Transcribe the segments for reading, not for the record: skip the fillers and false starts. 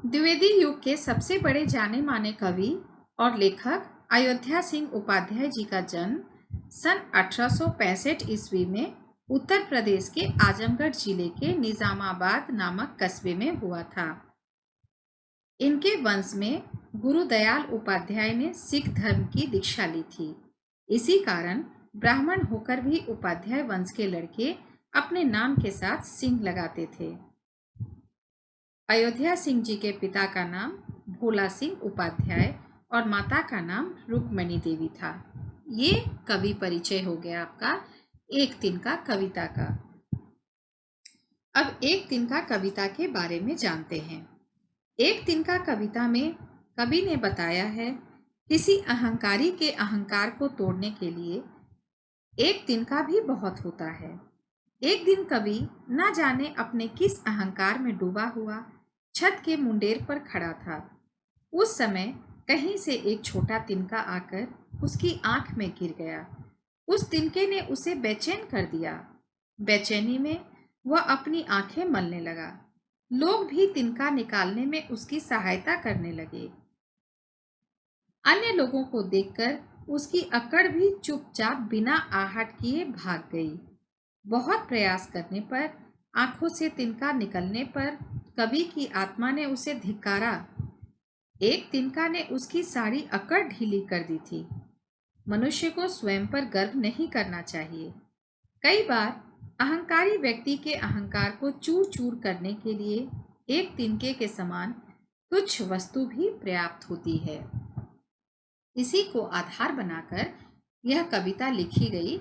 द्विवेदी युग के सबसे बड़े जाने माने कवि और लेखक अयोध्या सिंह उपाध्याय जी का जन्म सन 1865 ईस्वी में उत्तर प्रदेश के आजमगढ़ जिले के निजामाबाद नामक कस्बे में हुआ था। इनके वंश में गुरुदयाल उपाध्याय ने सिख धर्म की दीक्षा ली थी। इसी कारण ब्राह्मण होकर भी उपाध्याय वंश के लड़के अपने नाम के साथ सिंह लगाते थे। अयोध्या सिंह जी के पिता का नाम भोला सिंह उपाध्याय और माता का नाम रुक्मणी देवी था। ये कवि परिचय हो गया आपका एक तिनका कविता का। अब एक तिनका कविता के बारे में जानते हैं। एक तिनका कविता में कवि ने बताया है, किसी अहंकारी के अहंकार को तोड़ने के लिए एक तिनका भी बहुत होता है। एक दिन कवि न जाने अपने किस अहंकार में डूबा हुआ छत के मुंडेर पर खड़ा था। उस समय कहीं से एक छोटा तिनका आकर उसकी आंख में गिर गया। उस तिनके ने उसे बेचैन कर दिया। बेचैनी में वह अपनी आंखें मलने लगा। लोग भी तिनका निकालने में उसकी सहायता करने लगे। अन्य लोगों को देखकर उसकी अकड़ भी चुपचाप बिना आहट किए भाग गई। बहुत प्रयास करने पर, आंखों से तिनका निकलने पर कवि की आत्मा ने उसे धिक्कारा। एक तिनका ने उसकी सारी अकड़ ढीली कर दी थी। मनुष्य को स्वयं पर गर्व नहीं करना चाहिए। कई बार अहंकारी व्यक्ति के अहंकार को चूर चूर करने के लिए एक तिनके के समान तुच्छ वस्तु भी पर्याप्त होती है। इसी को आधार बनाकर यह कविता लिखी गई।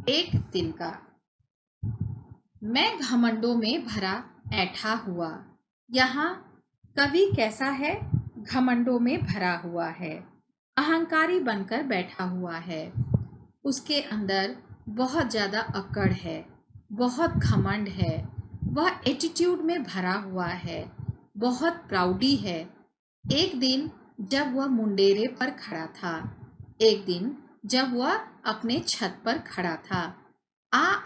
एक तिनका। मैं घमंडों में भरा ऐंठा हुआ। यहाँ कवि कैसा है? घमंडों में भरा हुआ है, अहंकारी बनकर बैठा हुआ है। उसके अंदर बहुत ज़्यादा अकड़ है, बहुत घमंड है, वह एटीट्यूड में भरा हुआ है, बहुत प्राउडी है। एक दिन जब वह मुंडेरे पर खड़ा था, एक दिन जब वह अपने छत पर खड़ा था,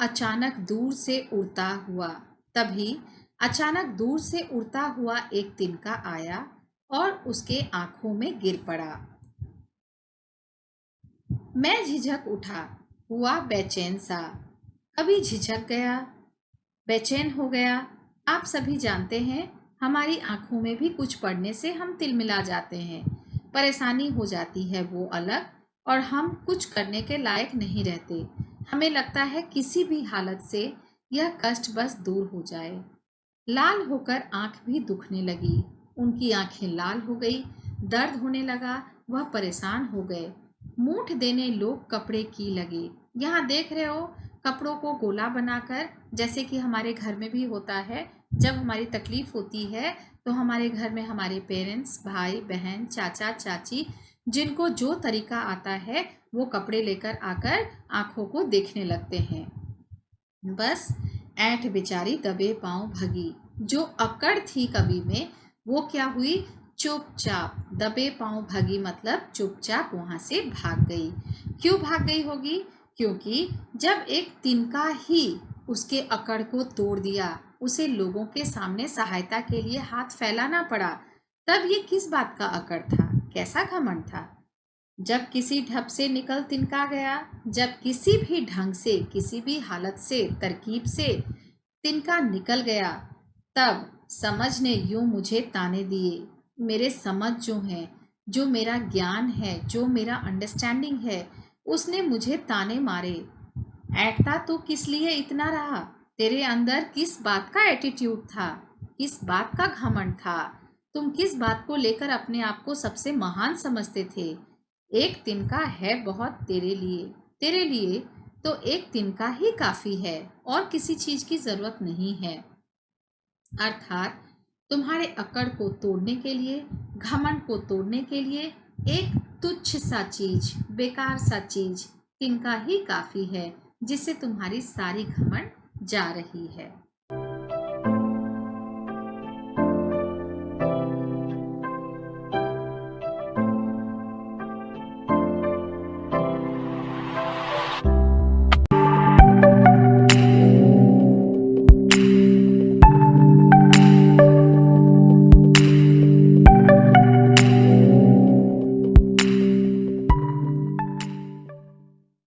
अचानक दूर से उड़ता हुआ, तभी अचानक दूर से उड़ता हुआ एक तिनका आया और उसके आंखों में गिर पड़ा। मैं झिझक उठा, हुआ बेचैन सा। कभी झिझक गया, बेचैन हो गया। आप सभी जानते हैं, हमारी आंखों में भी कुछ पड़ने से हम तिलमिला जाते हैं, परेशानी हो जाती है वो अलग, और हम कुछ करने के लायक नहीं रहते। हमें लगता है किसी भी हालत से यह कष्ट बस दूर हो जाए। लाल होकर आंख भी दुखने लगी। उनकी आंखें लाल हो गई, दर्द होने लगा, वह परेशान हो गए। मूठ देने लोग कपड़े की लगे। यहाँ देख रहे हो, कपड़ों को गोला बनाकर, जैसे कि हमारे घर में भी होता है, जब हमारी तकलीफ होती है तो हमारे घर में हमारे पेरेंट्स, भाई बहन, चाचा चाची, जिनको जो तरीका आता है वो कपड़े लेकर आकर आंखों को देखने लगते हैं। बस ऐंठ बेचारी दबे पांव भगी। जो अकड़ थी कवि में, वो क्या हुई? चुपचाप दबे पांव भगी, मतलब चुपचाप वहां से भाग गई। क्यों भाग गई होगी? क्योंकि जब एक तिनका ही उसके अकड़ को तोड़ दिया, उसे लोगों के सामने सहायता के लिए हाथ फैलाना पड़ा, तब ये किस बात का अकड़ था? कैसा घमंड था? जब किसी ढप से निकल तिनका गया, जब किसी भी ढंग से, किसी भी हालत से, तरकीब से तिनका निकल गया, तब समझ ने यूं मुझे ताने दिए। मेरे समझ जो है, जो मेरा ज्ञान है, जो मेरा अंडरस्टैंडिंग है, उसने मुझे ताने मारे। ऐंठता तो किस लिए इतना रहा? तेरे अंदर किस बात का एटीट्यूड था? किस बात का घमंड था? तुम किस बात को लेकर अपने आप को सबसे महान समझते थे? एक तिनका है बहुत तेरे लिए। तेरे लिए तो एक तिनका ही काफी है, और किसी चीज की जरूरत नहीं है। अर्थात तुम्हारे अकड़ को तोड़ने के लिए, घमंड को तोड़ने के लिए एक तुच्छ सा चीज, बेकार सा चीज तिनका ही काफी है, जिससे तुम्हारी सारी घमंड जा रही है।